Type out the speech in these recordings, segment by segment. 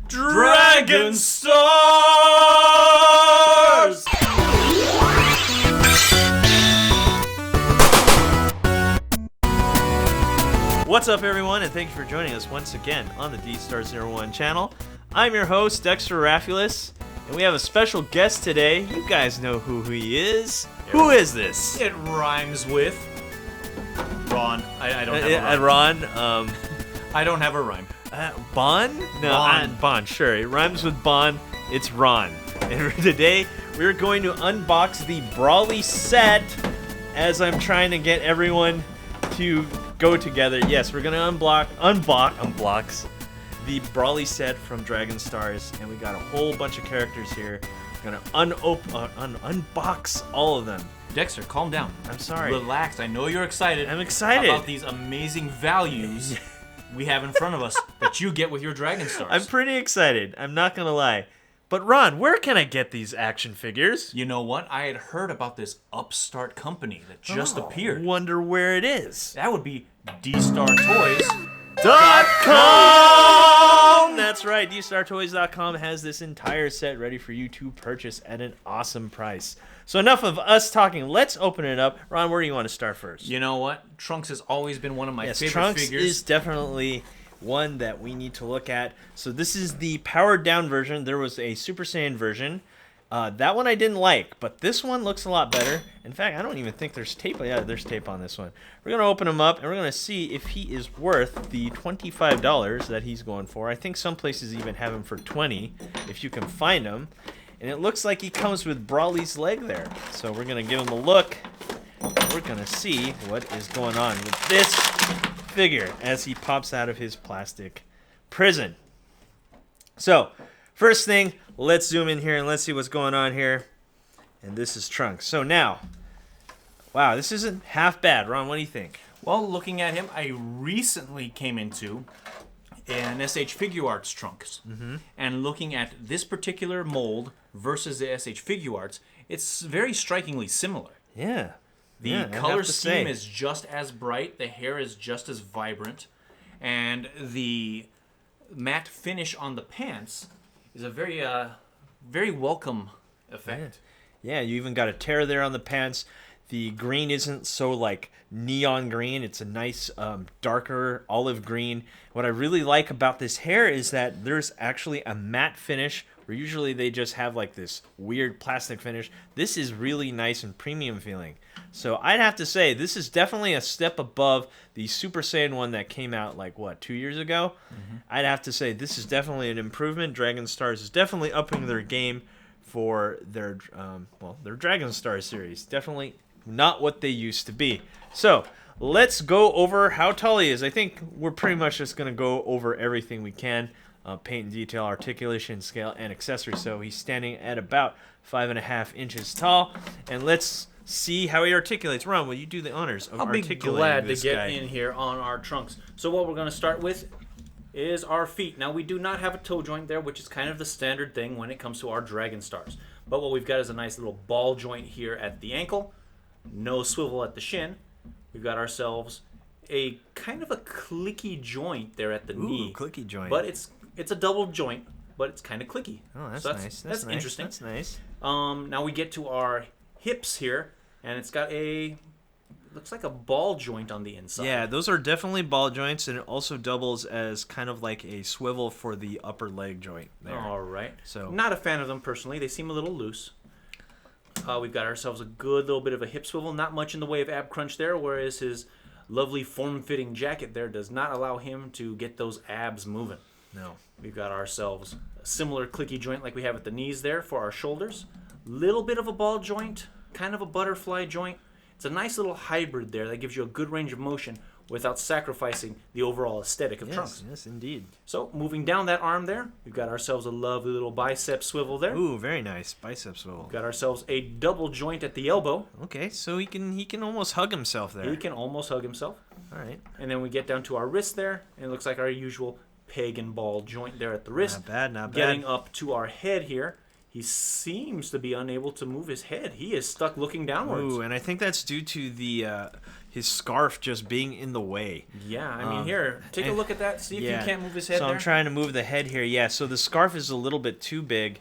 Dragon Stars! What's up, everyone, and thank you for joining us once again on the D-Star01 channel. I'm your host, Dexter Arafiles, and we have a special guest today. You guys know who he is. Who is this? It rhymes with Ron. I don't have a rhyme. Ron. I don't have a rhyme. Bon? No, Bon, sure. It rhymes with Bon. It's Ron. And today, we're going to unbox the Brawly set as I'm trying to get everyone to go together. Yes, we're going to unbox the Brawly set from Dragon Stars, and we got a whole bunch of characters here. We're going to unbox all of them. Dexter, calm down. I'm sorry. Relax. I know you're excited. I'm excited about these amazing values we have in front of us that you get with your Dragon Stars. I'm pretty excited. I'm not going to lie. But Ron, where can I get these action figures? You know what? I had heard about this upstart company that just appeared. Wonder where it is. That would be DStarToys.com. That's right. DStarToys.com has this entire set ready for you to purchase at an awesome price. So enough of us talking. Let's open it up. Ron, where do you want to start first? You know what? Trunks has always been one of my favorite Trunks figures. Is definitely one that we need to look at. So this is the powered down version. There was a Super Saiyan version. That one I didn't like, but this one looks a lot better. In fact, I don't even think there's tape. Yeah, there's tape on this one. We're going to open him up, and we're going to see if he is worth the $25 that he's going for. I think some places even have him for $20 if you can find him. And it looks like he comes with Brawly's leg there. So we're going to give him a look. We're going to see what is going on with this figure as he pops out of his plastic prison. So, first thing, let's zoom in here and let's see what's going on here. And this is Trunks. So now, wow, this isn't half bad. Ron, what do you think? Well, looking at him, I recently came into an SH Figure Arts Trunks. And looking at this particular mold versus the SH Figure Arts, it's very strikingly similar. Yeah. The color scheme is just as bright, the hair is just as vibrant, and the matte finish on the pants is a very, very welcome effect. Yeah, you even got a tear there on the pants. The green isn't so like neon green. It's a nice darker olive green. What I really like about this hair is that there's actually a matte finish where usually they just have like this weird plastic finish. This is really nice and premium feeling. So I'd have to say this is definitely a step above the Super Saiyan one that came out like, what, 2 years ago? I'd have to say this is definitely an improvement. Dragon Stars is definitely upping their game for their, their Dragon Star series. Definitely not what they used to be. So let's go over how tall he is. I think we're pretty much just going to go over everything we can. Paint and detail, articulation, scale, and accessory. So he's standing at about 5.5 inches tall. And let's see how he articulates. Ron, will you do the honors of articulating this guy? I'll be glad to get in here on our Trunks. So what we're going to start with is our feet. Now, we do not have a toe joint there, which is kind of the standard thing when it comes to our Dragon Stars. But what we've got is a nice little ball joint here at the ankle. No swivel at the shin. We've got ourselves a kind of a clicky joint there at the knee. Clicky joint. But it's a double joint, but it's kind of clicky. Oh, that's so nice. That's nice. interesting. That's nice. Now we get to our hips here, and it's got looks like a ball joint on the inside. Yeah, those are definitely ball joints, and it also doubles as kind of like a swivel for the upper leg joint there. All right. So not a fan of them personally. They seem a little loose. We've got ourselves a good little bit of a hip swivel. Not much in the way of ab crunch there, whereas his lovely form-fitting jacket there does not allow him to get those abs moving. No. We've got ourselves a similar clicky joint like we have at the knees there for our shoulders. Little bit of a ball joint, kind of a butterfly joint. It's a nice little hybrid there that gives you a good range of motion without sacrificing the overall aesthetic of Trunks. Yes, indeed. So, moving down that arm there, we've got ourselves a lovely little bicep swivel there. Ooh, very nice. Bicep swivel. We've got ourselves a double joint at the elbow. Okay, so he can almost hug himself there. He can almost hug himself. All right. And then we get down to our wrist there, and it looks like our usual peg and ball joint there at the wrist. Not bad, not bad. Getting up to our head here, he seems to be unable to move his head. He is stuck looking downwards. Ooh, and I think that's due to the his scarf just being in the way. Yeah, I mean, here, take a look at that. See if you can't move his head So there. I'm trying to move the head here. Yeah, so the scarf is a little bit too big,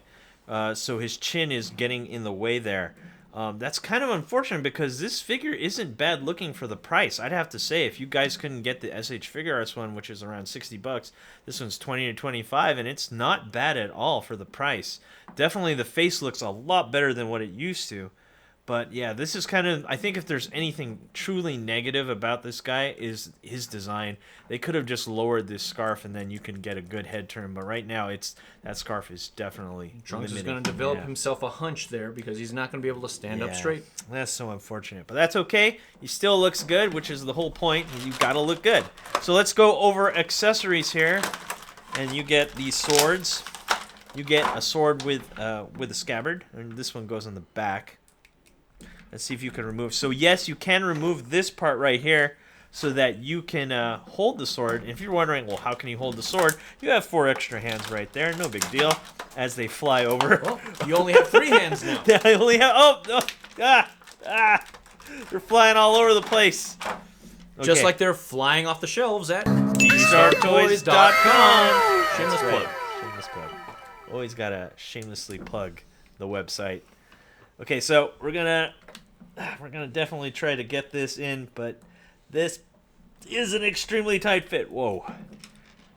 so his chin is getting in the way there. That's kind of unfortunate because this figure isn't bad looking for the price. I'd have to say, if you guys couldn't get the SH Figure Arts one, which is around $60, this one's $20 to $25, and it's not bad at all for the price. Definitely the face looks a lot better than what it used to. But yeah, this is kind of, I think if there's anything truly negative about this guy is his design. They could have just lowered this scarf and then you can get a good head turn. But right now, that scarf is definitely Trunks limited. is going to develop himself a hunch there because he's not going to be able to stand up straight. That's so unfortunate. But that's okay. He still looks good, which is the whole point. You've got to look good. So let's go over accessories here. And you get these swords. You get a sword with a scabbard. And this one goes on the back. Let's see if you can remove. So yes, you can remove this part right here so that you can hold the sword. And if you're wondering, well, how can you hold the sword? You have 4 extra hands right there. No big deal. As they fly over. Well, you only have 3 hands now. I only have... They're flying all over the place. Okay. Just like they're flying off the shelves at dstartoys.com. Shameless plug. Shameless plug. Always gotta shamelessly plug the website. Okay, so we're gonna definitely try to get this in, but this is an extremely tight fit. Whoa,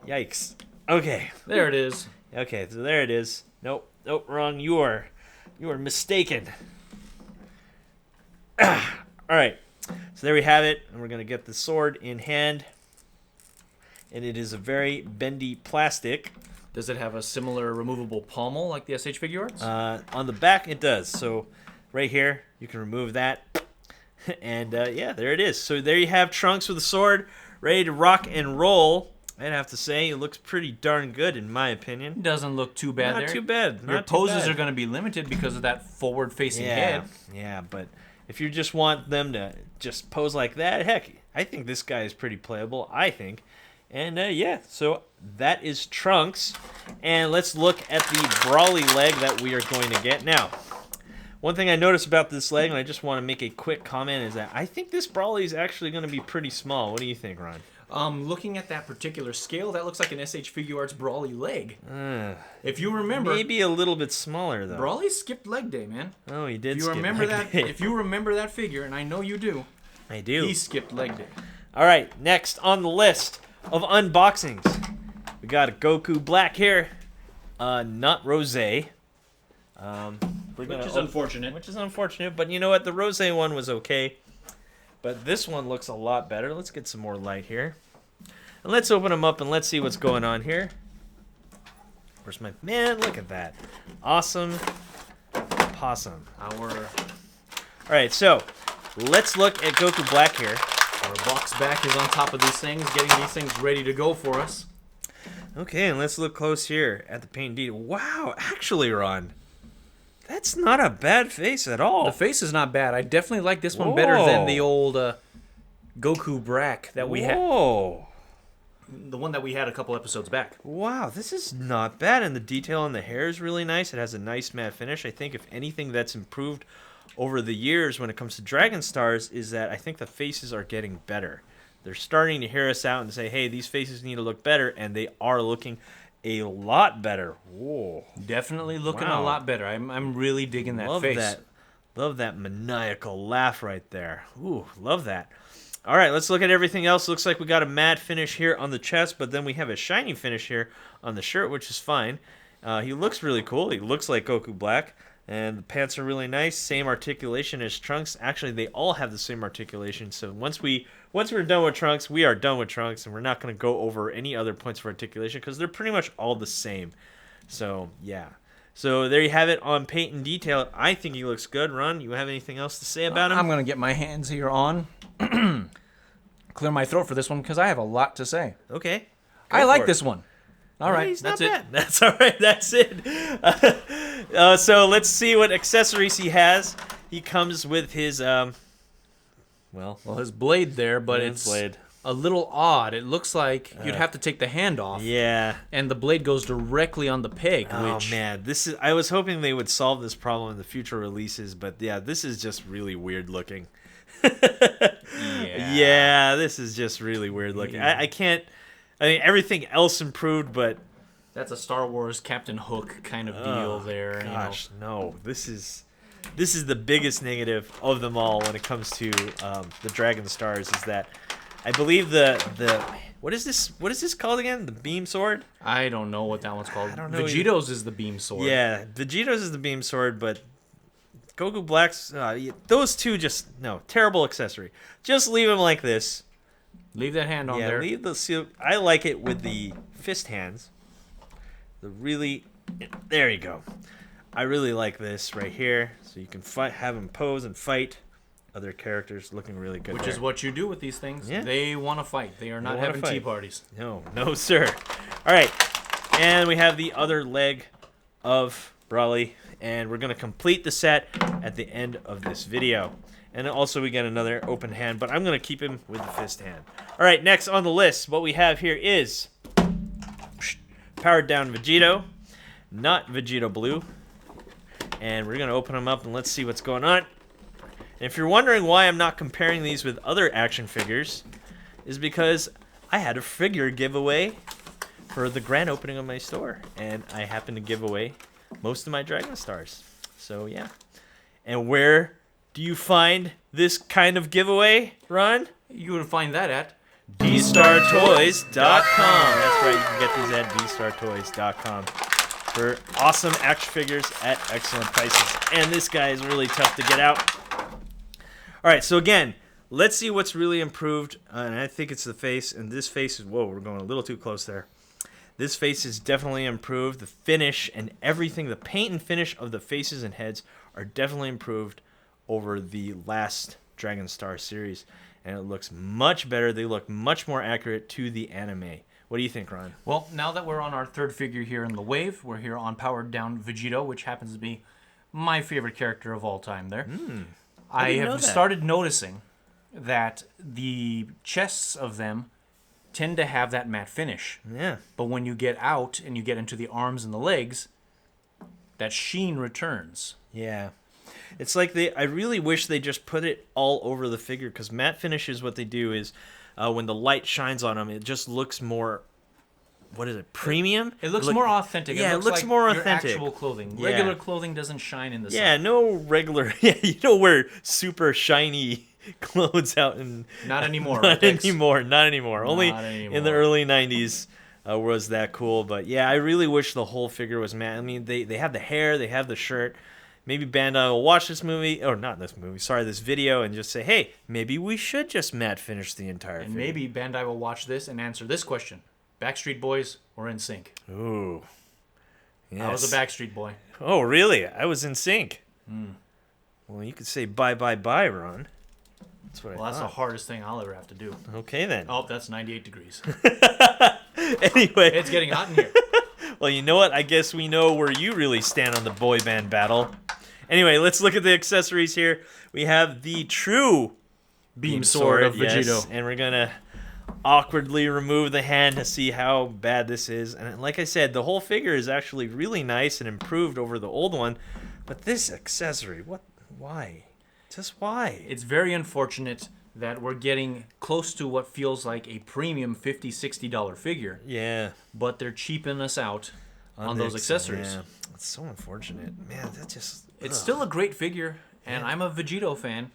yikes. Okay, there it is. Okay, so there it is. Nope, wrong. You are mistaken. All right, so there we have it, and we're gonna get the sword in hand, and it is a very bendy plastic. Does it have a similar removable pommel like the SH Figure Arts? On the back, it does. So right here, you can remove that. And yeah, there it is. So there you have Trunks with a sword, ready to rock and roll. I'd have to say, it looks pretty darn good in my opinion. Doesn't look too bad there. Not too bad. Your poses are going to be limited because of that forward-facing head. Yeah, but if you just want them to just pose like that, heck, I think this guy is pretty playable, I think. And yeah, so that is Trunks. And let's look at the Brawly leg that we are going to get. Now, one thing I noticed about this leg, and I just want to make a quick comment, is that I think this Brawly is actually going to be pretty small. What do you think, Ron? Looking at that particular scale, that looks like an SH Figure Arts Brawly leg. If you remember, maybe a little bit smaller though. Brawly skipped leg day, man. Oh, he did. If you remember that, if you remember that figure, and I know you do, I do. He skipped leg day. All right, next on the list of unboxings, we got a Goku Black here, not Rose. Which is unfortunate. Which is unfortunate, but you know what? The Rose one was okay. But this one looks a lot better. Let's get some more light here. And let's open them up and let's see what's going on here. Where's my... Man, look at that. Awesome. Possum. Alright, so let's look at Goku Black here. Our box back is on top of these things, getting these things ready to go for us. Okay, and let's look close here at the paint detail. Wow, actually, Ron, that's not a bad face at all. The face is not bad. I definitely like this one better than the old Goku Black that we had. The one that we had a couple episodes back. Wow, this is not bad, and the detail on the hair is really nice. It has a nice matte finish. I think if anything that's improved over the years when it comes to Dragon Stars is that I think the faces are getting better. They're starting to hear us out and say, hey, these faces need to look better, and they are looking a lot better. Whoa. Definitely looking a lot better. I'm really digging that face. Love that maniacal laugh right there. Ooh, love that. All right, let's look at everything else. Looks like we got a matte finish here on the chest, but then we have a shiny finish here on the shirt, which is fine. He looks really cool. He looks like Goku Black. And the pants are really nice. Same articulation as Trunks. Actually, they all have the same articulation. So once we're done with Trunks, we are done with Trunks, and we're not going to go over any other points for articulation because they're pretty much all the same. So yeah. So there you have it on paint and detail. I think he looks good. Ron, you have anything else to say about him? I'm going to get my hands here on. Clear my throat for this one because I have a lot to say. Okay. I like this one. All right, that's it. That's all right. That's it. So let's see what accessories he has. He comes with his his blade there, but it's a little odd. It looks like you'd have to take the hand off. Yeah. And the blade goes directly on the peg. Oh man, I was hoping they would solve this problem in the future releases, but yeah, this is just really weird looking. Yeah, this is just really weird looking. I can't. I mean, everything else improved, but That's a Star Wars Captain Hook kind of deal there. gosh, no. This is the biggest negative of them all when it comes to the Dragon Stars. Is that I believe the what is this called again? The beam sword? I don't know what that one's called. I don't know Vegeto's is the beam sword. Yeah, Vegeto's is the beam sword, but Goku Black's those two just terrible accessory. Just leave them like this. Leave that hand on there. Leave the seal. I like it with the fist hands. There you go. I really like this right here, so you can have them pose and fight other characters, looking really good. Which is what you do with these things. Yeah. They want to fight. They are not having tea parties. No, sir. All right, and we have the other leg of Broly, and we're gonna complete the set at the end of this video. And also we get another open hand, but I'm going to keep him with the fist hand. All right, next on the list, what we have here is powered down Vegeto, not Vegeto Blue. And we're going to open them up and let's see what's going on. And if you're wondering why I'm not comparing these with other action figures, is because I had a figure giveaway for the grand opening of my store. And I happened to give away most of my Dragon Stars. So, yeah. And where do you find this kind of giveaway, Ron? You would find that at dstartoys.com. That's right, you can get these at dstartoys.com for awesome action figures at excellent prices. And this guy is really tough to get out. All right, so again, let's see what's really improved. And I think it's the face. And this face is, whoa, we're going a little too close there. This face is definitely improved. The finish and everything, the paint and finish of the faces and heads are definitely improved over the last Dragon Star series, and it looks much better. They look much more accurate to the anime. What do you think, Ron? Well, now that we're on our third figure here in the wave, we're here on powered down Vegeto, which happens to be my favorite character of all time there. I have started noticing that the chests of them tend to have that matte finish. Yeah. But when you get out and you get into the arms and the legs, that sheen returns. Yeah. It's like I really wish they just put it all over the figure, because matte finishes, what they do is when the light shines on them, it just looks more, what is it, premium? It looks more authentic. Yeah, it looks like more authentic. Your actual clothing. Yeah. Regular clothing doesn't shine in the sun. Yeah, no regular. Yeah, you don't wear super shiny clothes out and not anymore. Not anymore. Only Not anymore. In the early '90s was that cool. But yeah, I really wish the whole figure was matte. I mean, they have the hair, they have the shirt. Maybe Bandai will watch this movie, or not this movie, sorry, this video, and just say, hey, maybe we should just matte finish the entire figure. And maybe Bandai will watch this and answer this question: Backstreet Boys or NSYNC? Ooh. Yes. I was a Backstreet Boy. Oh, really? I was in sync. Well, you could say bye, Ron. That's what I That's the thought. hardest thing I'll ever have to do. Okay, then. Oh, that's 98 degrees. Anyway. It's getting hot in here. Well, you know what? I guess we know where you really stand on the boy band battle. Anyway, let's look at the accessories here. We have the true Beam sword of Vegeto. Yes, and we're going to awkwardly remove the hand to see how bad this is. And like I said, the whole figure is actually really nice and improved over the old one. But this accessory, why? Just why? It's very unfortunate that we're getting close to what feels like a premium $50, $60 figure. Yeah. But they're cheaping us out on those accessories. Yeah, it's so unfortunate. Man, that just... It's still a great figure, and I'm a Vegeto fan.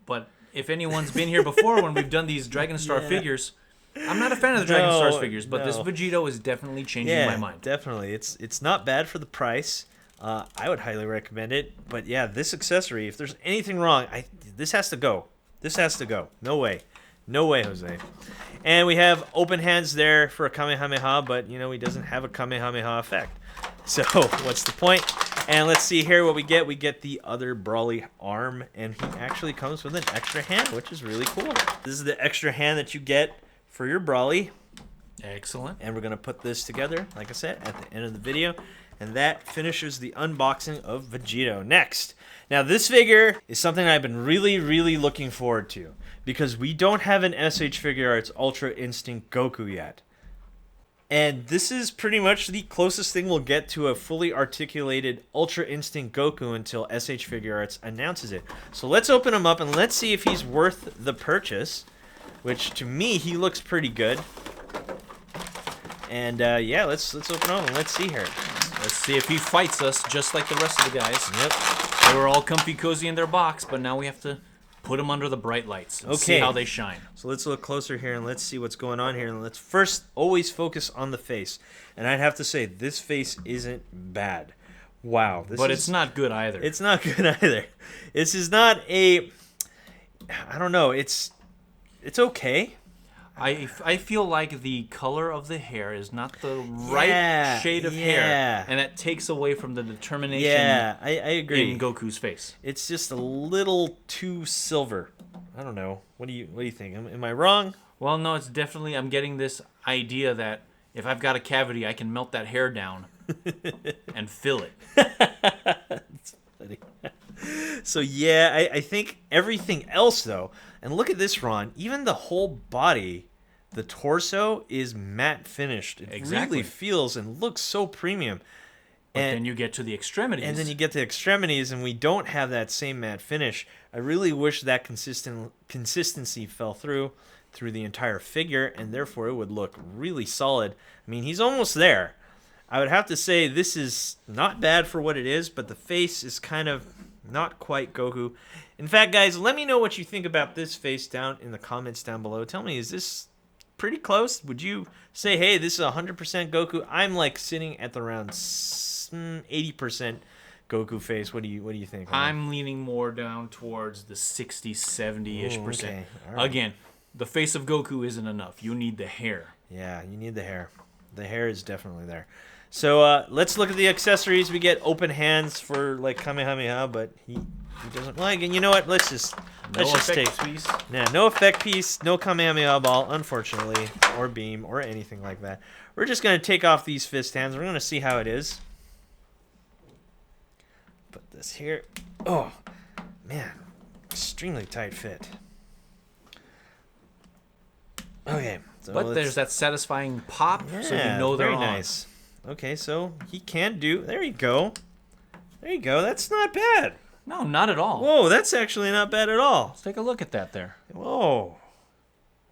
But if anyone's been here before when we've done these Dragon Star figures, I'm not a fan of the Dragon Stars figures, but this Vegeto is definitely changing my mind. Definitely. It's not bad for the price. I would highly recommend it. But yeah, this accessory, if there's anything wrong, this has to go. This has to go. No way. No way, Jose. And we have open hands there for a Kamehameha, but, you know, he doesn't have a Kamehameha effect. So, what's the point? And let's see here what we get. We get the other Broly arm, and he actually comes with an extra hand, which is really cool. This is the extra hand that you get for your Broly. Excellent. And we're going to put this together, like I said, at the end of the video. And that finishes the unboxing of Vegeto. Next. Now, this figure is something I've been really, really looking forward to, because we don't have an SH Figure Arts Ultra Instinct Goku yet. And this is pretty much the closest thing we'll get to a fully articulated Ultra Instinct Goku until SH Figure Arts announces it. So let's open him up and let's see if he's worth the purchase, which to me, he looks pretty good. And yeah, let's open him and let's see here. Let's see if he fights us just like the rest of the guys. Yep. They were all comfy cozy in their box, but now we have to put them under the bright lights and see how they shine. So let's look closer here and let's see what's going on here. And let's first always focus on the face. And I'd have to say, this face isn't bad. Wow. But it's not good either. It's not good either. This is not a... I don't know. It's okay. I feel like the color of the hair is not the right shade of hair, and that takes away from the determination I agree. in Goku's face. It's just a little too silver. I don't know. What do you think? Am I wrong? Well, no, it's definitely, I'm getting this idea that if I've got a cavity, I can melt that hair down and fill it. That's funny. So yeah, I think everything else though, and look at this, Ron, even the whole body, the torso is matte finished. It really feels and looks so premium. But then you get to the extremities. And then you get to extremities and we don't have that same matte finish. I really wish that consistency fell through the entire figure, and therefore it would look really solid. I mean, he's almost there. I would have to say this is not bad for what it is, but the face is kind of not quite Goku. In fact, guys, let me know what you think about this face down in the comments down below. Tell me, is this pretty close? Would you say, hey, this is 100% Goku? I'm like sitting at the around 80% Goku face. What do you think? I'm leaning more down towards the 60, 70-ish percent. Okay. All right. Again, the face of Goku isn't enough. You need the hair. Yeah, you need the hair. The hair is definitely there. So let's look at the accessories. We get open hands for like Kamehameha, but he doesn't like. And you know what? Let's just take piece. Yeah, no effect piece, no Kamehameha ball, unfortunately, or beam, or anything like that. We're just gonna take off these fist hands. We're gonna see how it is. Put this here. Oh, man, extremely tight fit. Okay, so but there's that satisfying pop, so you know they're very on. Nice. Okay, so he can do. There you go. There you go. That's not bad. No, not at all. Whoa, that's actually not bad at all. Let's take a look at that there. Whoa.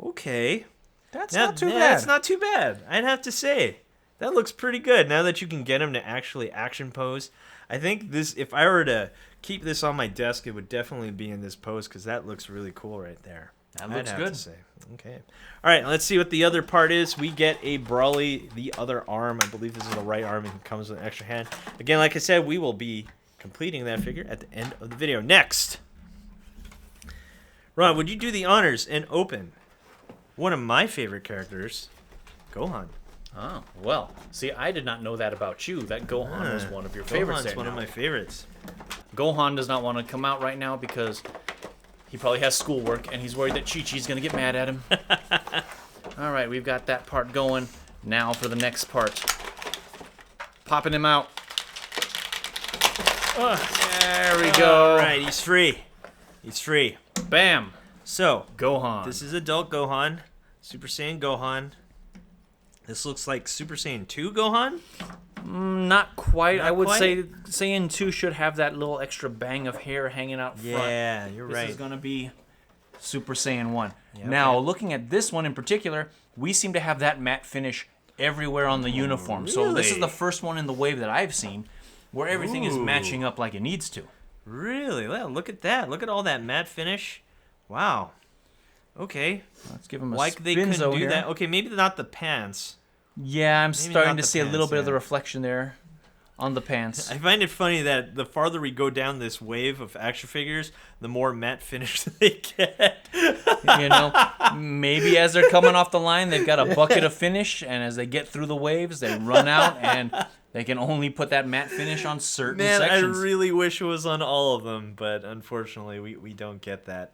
Okay. That's not too bad. That's not too bad. I'd have to say. That looks pretty good. Now that you can get him to actually action pose. I think this, if I were to keep this on my desk, it would definitely be in this pose because that looks really cool right there. That looks I'd good. have to say. Okay. All right, let's see what the other part is. We get a Brawly, the other arm. I believe this is the right arm and comes with an extra hand. Again, like I said, we will be completing that figure at the end of the video. Next. Ron, would you do the honors and open one of my favorite characters, Gohan? Oh, well. See, I did not know that about you, that Gohan was one of your favorites. Gohan's one of my favorites. Gohan does not want to come out right now because he probably has schoolwork, and he's worried that Chi-Chi's going to get mad at him. All right, we've got that part going. Now for the next part. Popping him out. There we go. All right, he's free. He's free. Bam. So, Gohan. This is adult Gohan. Super Saiyan Gohan. This looks like Super Saiyan 2 Gohan? Not quite. Not I would quite? say Saiyan 2 should have that little extra bang of hair hanging out front. Yeah, you're right. This is going to be Super Saiyan 1. Yeah, now, okay. looking at this one in particular, we seem to have that matte finish everywhere on the uniform. So this is really? the first one in the wave that I've seen where everything is matching up like it needs to. Really? Well, look at that. Look at all that matte finish. Wow. Okay. Let's give him a Like they couldn't spinzo do here. that. Okay, maybe not the pants. Yeah, I'm Maybe starting not to the see a little pants, bit of the yeah. reflection there on the pants. I find it funny that the farther we go down this wave of action figures, the more matte finish they get. You know, maybe as they're coming off the line, they've got a bucket of finish, and as they get through the waves, they run out, and they can only put that matte finish on certain sections. I really wish it was on all of them, but unfortunately, we don't get that.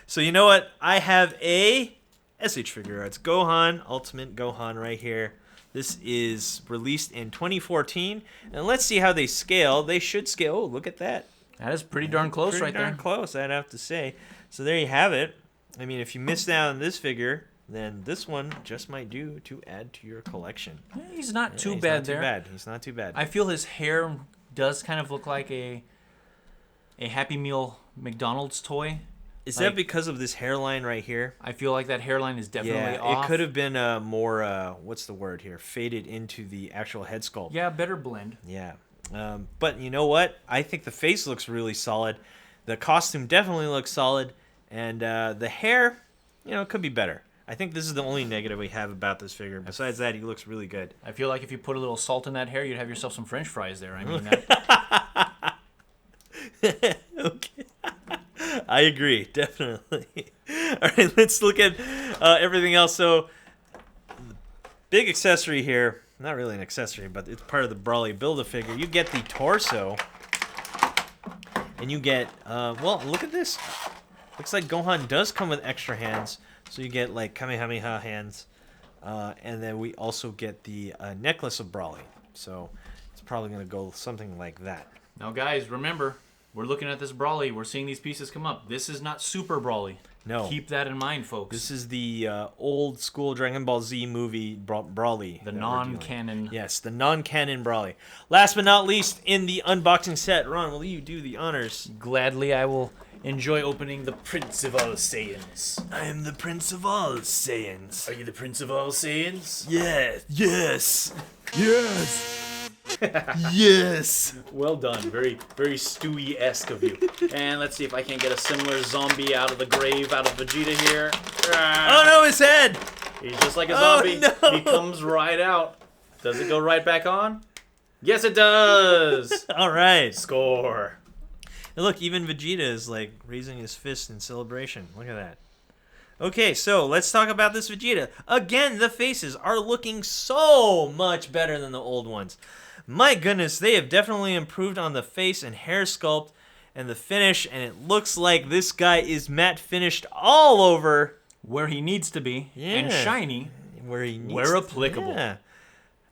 So you know what? I have a SH Figure Arts Gohan, Ultimate Gohan right here. This is released in 2014, and let's see how they scale. They should scale. Oh, look at that. That is pretty darn close Pretty right darn there. close, I'd have to say. So there you have it. I mean, if you missed out on this figure, then this one just might do to add to your collection. He's not too He's bad not there. Too bad. He's not too bad. I feel his hair does kind of look like a Happy Meal McDonald's toy. Is that because of this hairline right here? I feel like that hairline is definitely off. It could have been more, what's the word here? Faded into the actual head sculpt. Yeah, better blend. Yeah. But you know what? I think the face looks really solid. The costume definitely looks solid. And the hair, could be better. I think this is the only negative we have about this figure. Besides that, he looks really good. I feel like if you put a little salt in that hair, you'd have yourself some French fries there. I mean that. Okay. I agree, definitely. All right, let's look at everything else. So, big accessory here. Not really an accessory, but it's part of the Brawly Build-A-Figure. You get the torso, and you get, well, look at this. Looks like Gohan does come with extra hands. So you get, like, Kamehameha hands. And then we also get the necklace of Brawly. So it's probably going to go something like that. Now, guys, remember, we're looking at this Brawly. We're seeing these pieces come up. This is not Super Brawly. No. Keep that in mind, folks. This is the old school Dragon Ball Z movie Brawly. The non-canon. Yes, the non-canon Brawly. Last but not least, in the unboxing set, Ron, will you do the honors? Gladly, I will enjoy opening the Prince of All Saiyans. I am the Prince of All Saiyans. Are you the Prince of All Saiyans? Yes. Yes. Yes. Yes. Well done. Very, very Stewie-esque of you. And let's see if I can get a similar zombie out of the grave, out of Vegeta here. Oh no, his head! He's just like a zombie. Oh, no. He comes right out. Does it go right back on? Yes, it does. All right. Score. And look, even Vegeta is like raising his fist in celebration. Look at that. Okay, so let's talk about this Vegeta. Again, the faces are looking so much better than the old ones. My goodness, they have definitely improved on the face and hair sculpt and the finish, and it looks like this guy is matte finished all over. Where he needs to be, and shiny where applicable. Yeah.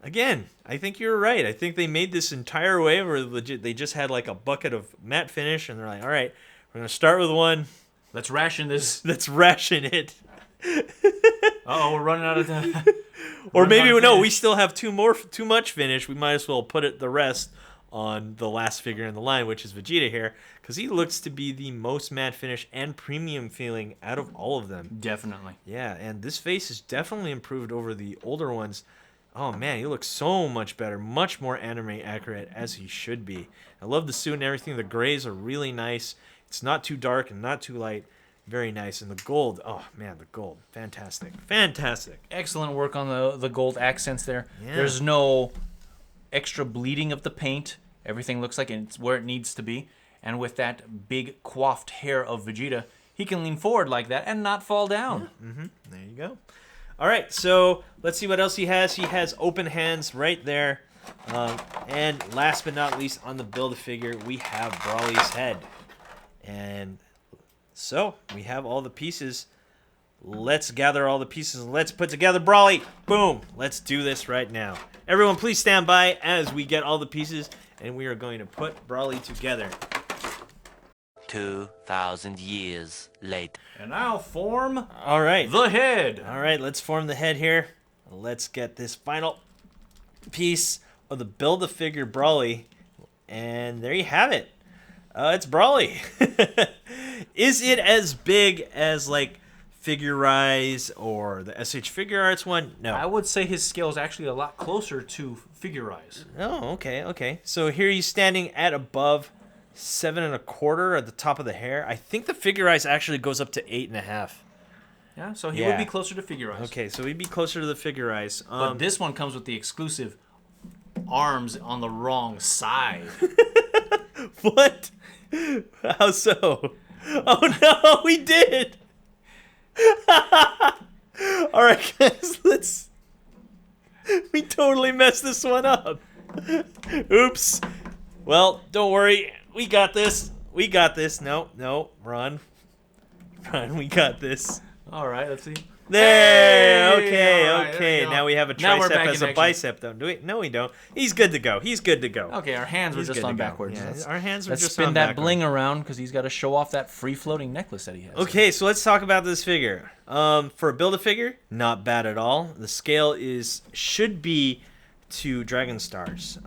Again, I think you're right. I think they made this entire way where legit they just had like a bucket of matte finish, and they're like, all right, we're going to start with one. Let's ration this. Let's ration it. Uh-oh, we're running out of time. Or maybe no, we still have too much finish. We might as well put the rest on the last figure in the line, which is Vegeta here, because he looks to be the most matte finish and premium feeling out of all of them. Definitely. Yeah, and this face is definitely improved over the older ones. Oh man, he looks so much better, much more anime accurate, as he should be. I love the suit and everything. The grays are really nice. It's not too dark and not too light. Very nice. And the gold, oh man, the gold. Fantastic. Fantastic. Excellent work on the gold accents there. Yeah. There's no extra bleeding of the paint. Everything looks like it's where it needs to be. And with that big coiffed hair of Vegeta, he can lean forward like that and not fall down. Yeah. Mm-hmm. There you go. All right, so let's see what else he has. He has open hands right there. And last but not least, on the Build-A-Figure, we have Brawly's head. And so we have all the pieces. Let's gather all the pieces and let's put together Brawly. Boom. Let's do this right now. Everyone, please stand by as we get all the pieces, and we are going to put Brawly together. 2,000 years later. And now form All right. the head. All right, let's form the head here. Let's get this final piece of the Build-A-Figure Brawly. And there you have it. It's Brawly. Is it as big as, like, Figure Rise or the SH Figure Arts one? No. I would say his scale is actually a lot closer to Figure Rise. Oh, okay. So here he's standing at above 7 1/4 at the top of the hair. I think the Figure Rise actually goes up to 8 1/2. Yeah, so he would be closer to Figure Rise. Okay, so he'd be closer to the Figure Rise. But this one comes with the exclusive arms on the wrong side. What? How so? Oh no, we did! Alright guys, we totally messed this one up. Oops. Well, don't worry. We got this. No, run. Run, we got this. All right, let's see. There. Hey, Okay. all right, there Okay. we go. Now we have a Now we're tricep back as in a action. bicep, though. Do we? No, we don't. He's good to go. He's good to go. Okay, our hands were He's just good on to go. backwards. Yeah, our hands were Let's just spin on that backwards. bling around because he's got to show off that free-floating necklace that he has. Okay, so let's talk about this figure. For a Build-A-Figure, not bad at all. The scale should be to Dragon Stars.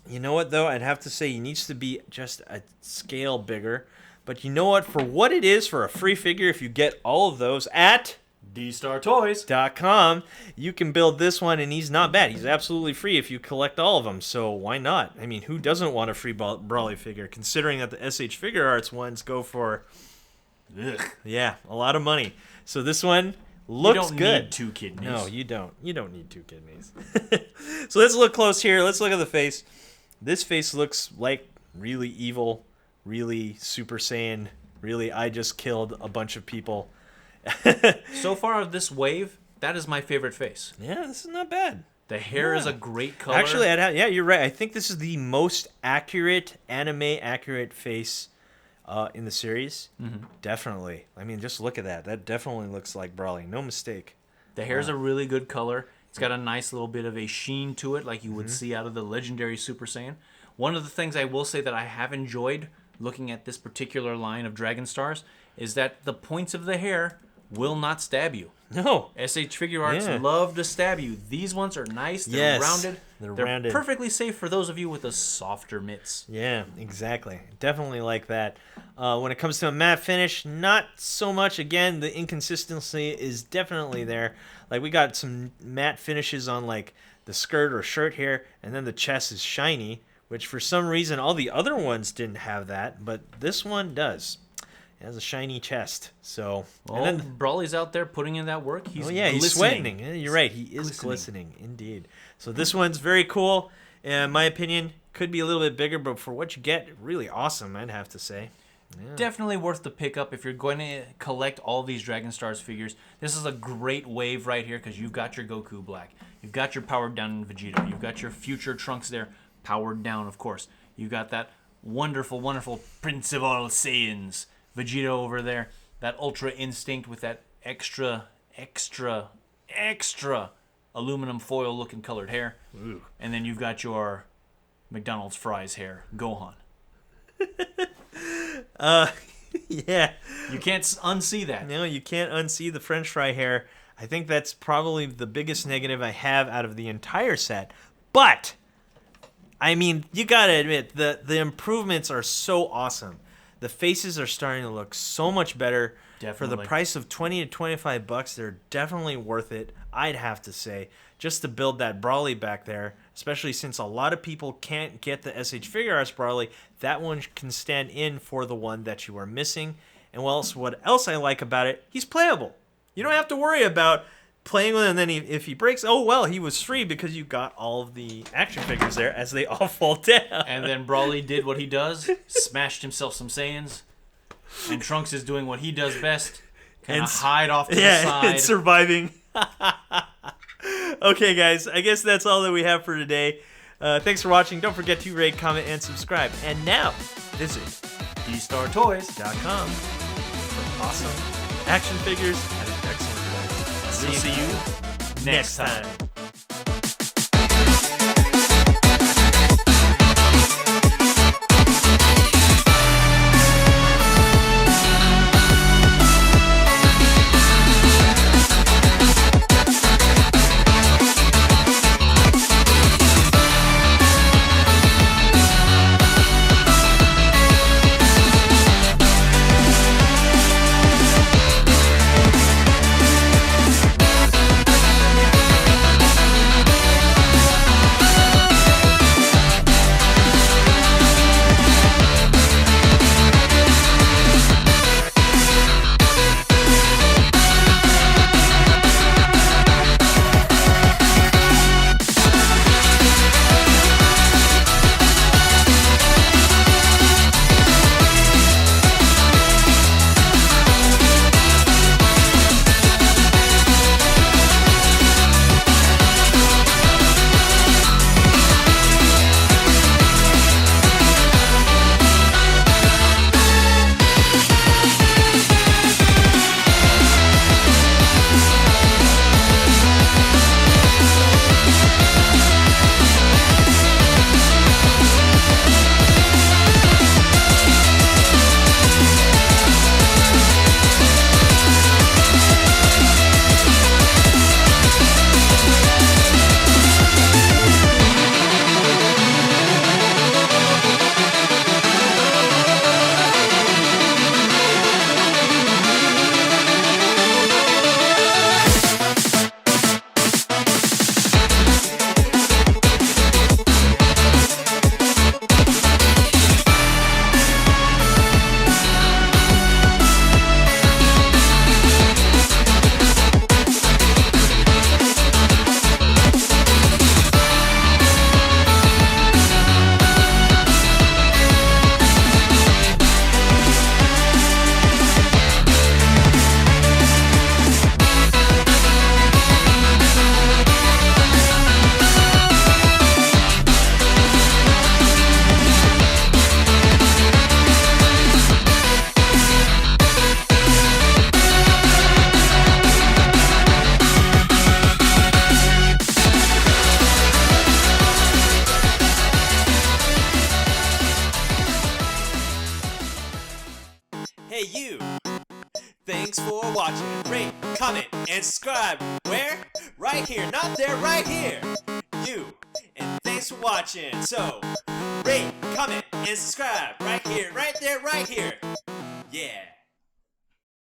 You know what, though? I'd have to say he needs to be just a scale bigger. But you know what? For what it is for a free figure, if you get all of those at D-Star Toys. .com, you can build this one, and he's not bad. He's absolutely free if you collect all of them, so why not? I mean, who doesn't want a free Brawly figure, considering that the SH Figure Arts ones go for, yeah, a lot of money. So this one looks you don't good. need 2 kidneys. No, you don't. You don't need 2 kidneys. So let's look close here. Let's look at the face. This face looks like really evil, really Super Saiyan, really I just killed a bunch of people. So far of this wave, that is my favorite face. Yeah, this is not bad. The hair is a great color. Actually, yeah, you're right. I think this is the most accurate, anime-accurate face in the series. Mm-hmm. Definitely. I mean, just look at that. That definitely looks like Brawly. No mistake. The hair's a really good color. It's got a nice little bit of a sheen to it, like you would see out of the legendary Super Saiyan. One of the things I will say that I have enjoyed looking at this particular line of Dragon Stars is that the points of the hair will not stab you. No. SH Figure Arts Yeah. love to stab you. These ones are nice. They're Yes, rounded. they're rounded. Perfectly safe for those of you with the softer mitts. Yeah, exactly. Definitely like that. When it comes to a matte finish, not so much. Again, the inconsistency is definitely there. Like, we got some matte finishes on, like, the skirt or shirt here, and then the chest is shiny, which for some reason all the other ones didn't have that, but this one does. It has a shiny chest. So, Oh, and then, Brawly's out there putting in that work. He's he's glistening. sweating. Yeah, you're right. He is glistening, indeed. So this one's very cool. In my opinion, could be a little bit bigger, but for what you get, really awesome, I'd have to say. Yeah. Definitely worth the pickup if you're going to collect all these Dragon Stars figures. This is a great wave right here because you've got your Goku Black. You've got your powered down Vegeta. You've got your future Trunks there, powered down, of course. You've got that wonderful, wonderful Prince of All Saiyans Vegeta over there. That Ultra Instinct with that extra aluminum foil looking colored hair. Ooh. And then you've got your McDonald's fries hair, Gohan. Yeah. You can't unsee that. No, you can't unsee the French fry hair. I think that's probably the biggest negative I have out of the entire set. But, I mean, you gotta admit, the improvements are so awesome. The faces are starting to look so much better. For the Definitely. price of $20 to $25, they're definitely worth it, I'd have to say, just to build that Brawly back there, especially since a lot of people can't get the SH Figure Arts Brawly. That one can stand in for the one that you are missing. And what else I like about it, he's playable. You don't have to worry about playing with him, and then if he breaks, oh well, he was free because you got all of the action figures there as they all fall down. And then Brawly did what he does, smashed himself some Saiyans, and Trunks is doing what he does best, kind of hide off to the side. and surviving. Okay, guys, I guess that's all that we have for today. Thanks for watching. Don't forget to rate, comment, and subscribe. And now, visit DStarToys.com for awesome action figures at an excellent price. We'll see you next time. Thanks for watching. Rate, comment, and subscribe. Where? Right here. Not there, right here. You. And thanks for watching. So, rate, comment, and subscribe. Right here, right there, right here.